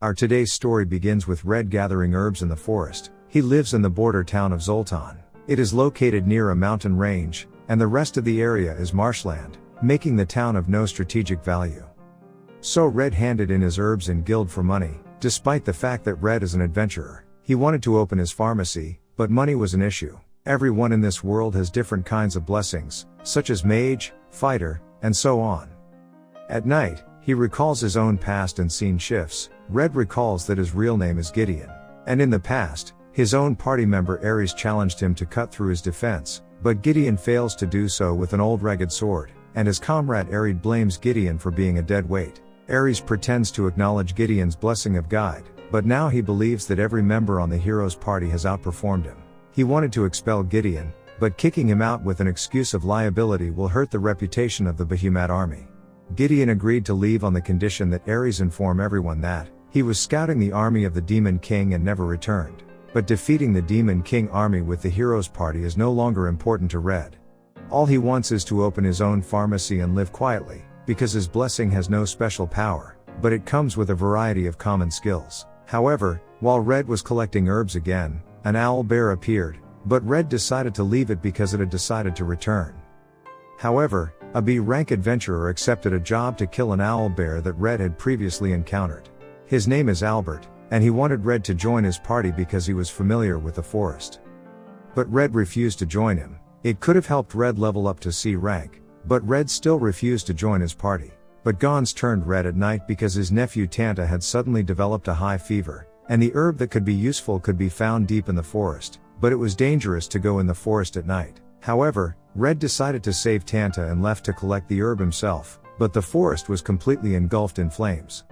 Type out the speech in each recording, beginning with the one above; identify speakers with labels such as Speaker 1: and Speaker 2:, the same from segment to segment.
Speaker 1: Our today's story begins with Red gathering herbs in the forest. He lives in the border town of Zoltan. It is located near a mountain range, and the rest of the area is marshland, making the town of no strategic value. So Red handed in his herbs and guild for money. Despite the fact that Red is an adventurer, he wanted to open his pharmacy, but money was an issue. Everyone in this world has different kinds of blessings, such as mage, fighter, and so on. At night, he recalls his own past and scene shifts. Red recalls that his real name is Gideon. And in the past, his own party member Ares challenged him to cut through his defense, but Gideon fails to do so with an old ragged sword, and his comrade Ares blames Gideon for being a dead weight. Ares pretends to acknowledge Gideon's blessing of guide, but now he believes that every member on the hero's party has outperformed him. He wanted to expel Gideon, but kicking him out with an excuse of liability will hurt the reputation of the Behemoth army. Gideon agreed to leave on the condition that Ares inform everyone that he was scouting the army of the Demon King and never returned. But defeating the Demon King army with the hero's party is no longer important to Red. All he wants is to open his own pharmacy and live quietly, because his blessing has no special power, but it comes with a variety of common skills. However, while Red was collecting herbs again, an owl bear appeared, but Red decided to leave it because it had decided to return. However, a B-rank adventurer accepted a job to kill an owl bear that Red had previously encountered. His name is Albert, and he wanted Red to join his party because he was familiar with the forest. But Red refused to join him. It could have helped Red level up to C rank, but Red still refused to join his party. But Gons turned Red at night because his nephew Tanta had suddenly developed a high fever, and the herb that could be useful could be found deep in the forest, but it was dangerous to go in the forest at night. However, Red decided to save Tanta and left to collect the herb himself, but the forest was completely engulfed in flames.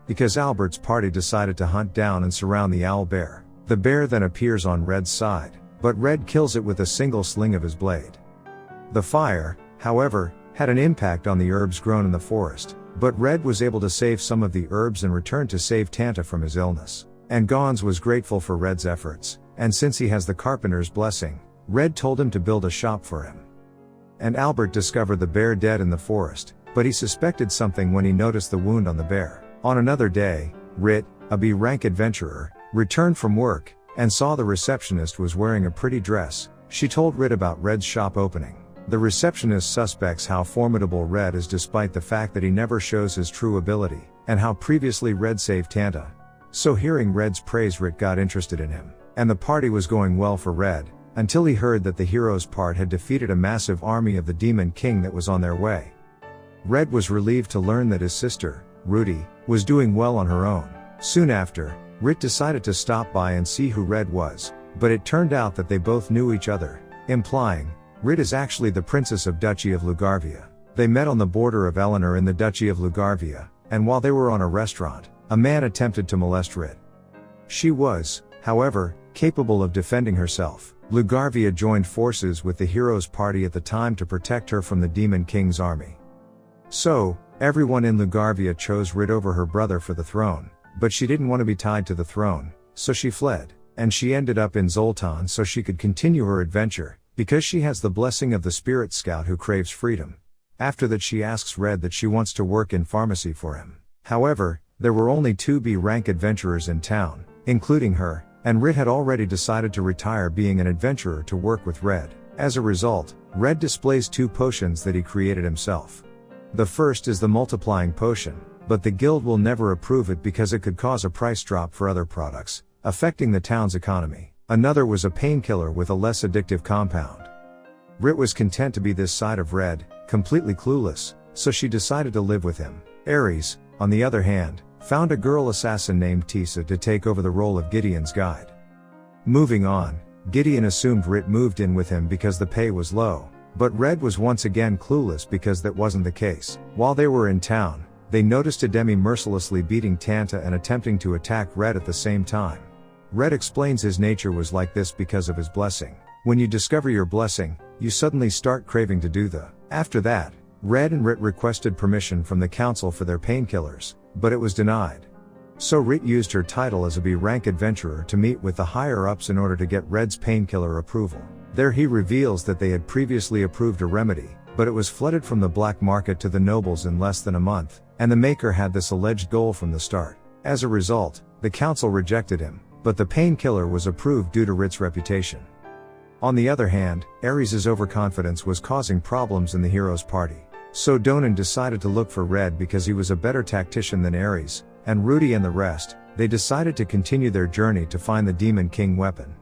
Speaker 1: Because Albert's party decided to hunt down and surround the owl bear. The bear then appears on Red's side, but Red kills it with a single sling of his blade. The fire, however, had an impact on the herbs grown in the forest, but Red was able to save some of the herbs and return to save Tanta from his illness. And Gons was grateful for Red's efforts, and since he has the carpenter's blessing, Red told him to build a shop for him. And Albert discovered the bear dead in the forest, but he suspected something when he noticed the wound on the bear. On another day, Rit, a B-rank adventurer, returned from work, and saw the receptionist was wearing a pretty dress. She told Rit about Red's shop opening. The receptionist suspects how formidable Red is despite the fact that he never shows his true ability, and how previously Red saved Tanta. So hearing Red's praise, Rit got interested in him, and the party was going well for Red, until he heard that the hero's part had defeated a massive army of the Demon King that was on their way. Red was relieved to learn that his sister, Ruti, was doing well on her own. Soon after, Rit decided to stop by and see who Red was, but it turned out that they both knew each other, implying, Rit is actually the princess of Duchy of Lugarvia. They met on the border of Eleanor in the Duchy of Lugarvia, and while they were on a restaurant, a man attempted to molest Rit. She was, however, capable of defending herself. Lugarvia joined forces with the hero's party at the time to protect her from the Demon King's army. So, everyone in Lugarvia chose Rit over her brother for the throne, but she didn't want to be tied to the throne, so she fled, and she ended up in Zoltan so she could continue her adventure, because she has the blessing of the spirit scout who craves freedom. After that she asks Red that she wants to work in pharmacy for him. However, there were only 2 B-rank adventurers in town, including her, and Rit had already decided to retire being an adventurer to work with Red. As a result, Red displays 2 potions that he created himself. The first is the multiplying potion, but the guild will never approve it because it could cause a price drop for other products, affecting the town's economy. Another was a painkiller with a less addictive compound. Rit was content to be this side of Red, completely clueless, so she decided to live with him. Ares, on the other hand, found a girl assassin named Tisa to take over the role of Gideon's guide. Moving on, Gideon assumed Rit moved in with him because the pay was low, but Red was once again clueless because that wasn't the case. While they were in town, they noticed Ademi mercilessly beating Tanta and attempting to attack Red at the same time. Red explains his nature was like this because of his blessing. When you discover your blessing, you suddenly start craving to do the. After that, Red and Rit requested permission from the council for their painkillers, but it was denied. So Rit used her title as a B-rank adventurer to meet with the higher-ups in order to get Red's painkiller approval. There he reveals that they had previously approved a remedy, but it was flooded from the black market to the nobles in less than a month, and the maker had this alleged goal from the start. As a result, the council rejected him, but the painkiller was approved due to Rit's reputation. On the other hand, Ares' overconfidence was causing problems in the hero's party. So Donan decided to look for Red because he was a better tactician than Ares, and Ruti and the rest, they decided to continue their journey to find the Demon King weapon.